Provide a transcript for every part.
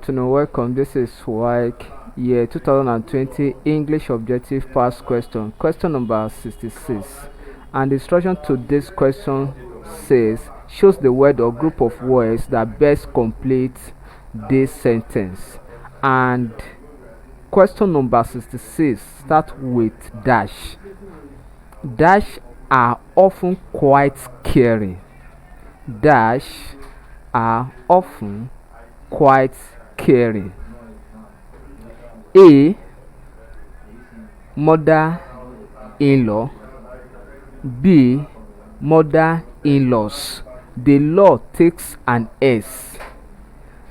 afternoon, welcome. This is Waec, year 2020 English Objective Past Question, question number 66. And the instruction to this question says, shows the word or group of words that best complete this sentence. And question number 66 start with dash. Dash are often quite caring. Dash are often quite caring. A. Mother-in-law. B. Mother-in-laws. The law takes an S.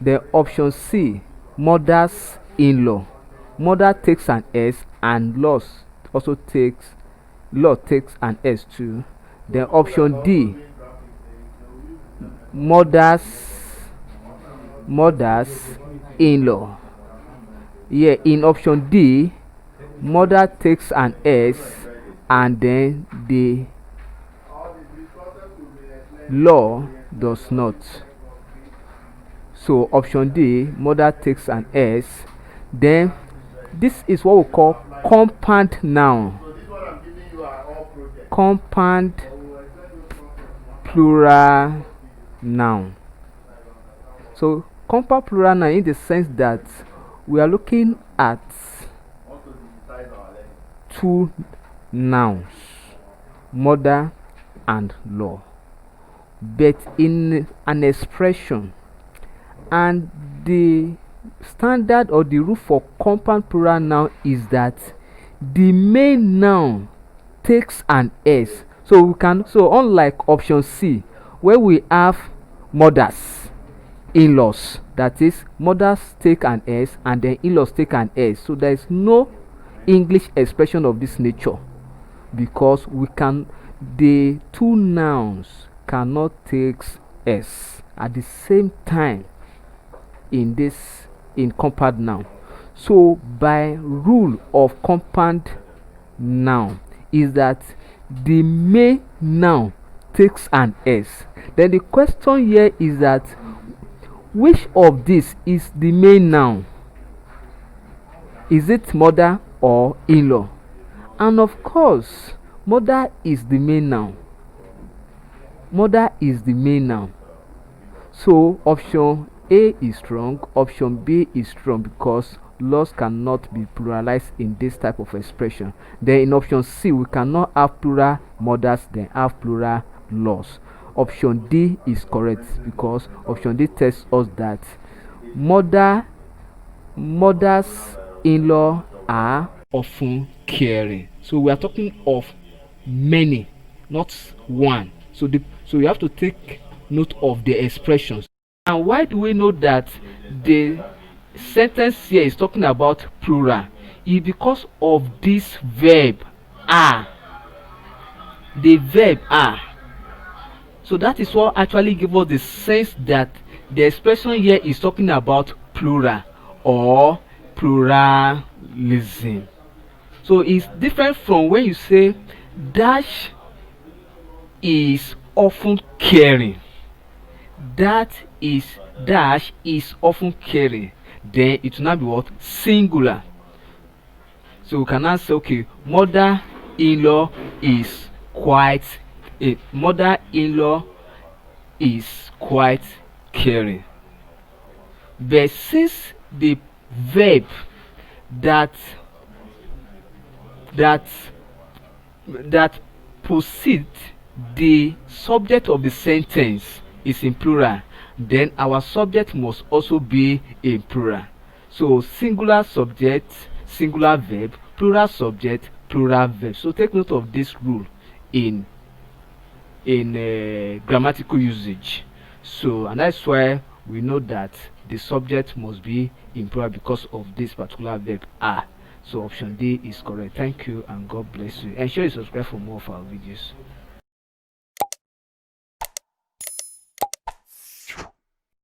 The option C. Mothers-in-law. Mother takes an S and law takes an S too. Then option D. Mothers-in-law. Yeah, in option D, mother takes an S and then the law does not. So option D, mother takes an S. Then this is what we call compound noun. Compound plural noun. So compound plural noun in the sense that we are looking at two nouns, mother and law, but in an expression. And the standard or the rule for compound plural noun is that the main noun takes an S. So unlike option C, where we have mothers, in-laws, that is, mothers take an S and then in-laws take an S. So there is no English expression of this nature, because the two nouns cannot take S at the same time in compound noun. So by rule of compound noun is that the main noun takes an S. Then the question here is that which of these is the main noun? Is it mother or in-law? And of course, mother is the main noun. Mother is the main noun. So option A is wrong, option B is wrong, because laws cannot be pluralized in this type of expression. Then in option C, we cannot have plural mothers then have plural laws. Option D is correct, because option D tells us that mothers-in-law are often caring. So we are talking of many, not one. So you have to take note of the expressions. And why do we know that the sentence here is talking about plural? Is because of this verb are. The verb are. So that is what actually gives us the sense that the expression here is talking about plural or pluralism. So it's different from when you say dash is often caring. Dash is often caring. Then it will now be what? Singular. So we can now say, okay, mother-in-law is quite caring. But since the verb that precedes the subject of the sentence is in plural, then our subject must also be in plural. So singular subject, singular verb, plural subject, plural verb. So take note of this rule in grammatical usage. So, and that's why we know that the subject must be in plural because of this particular verb are. So option D is correct. Thank you and God bless you. Ensure you subscribe for more of our videos.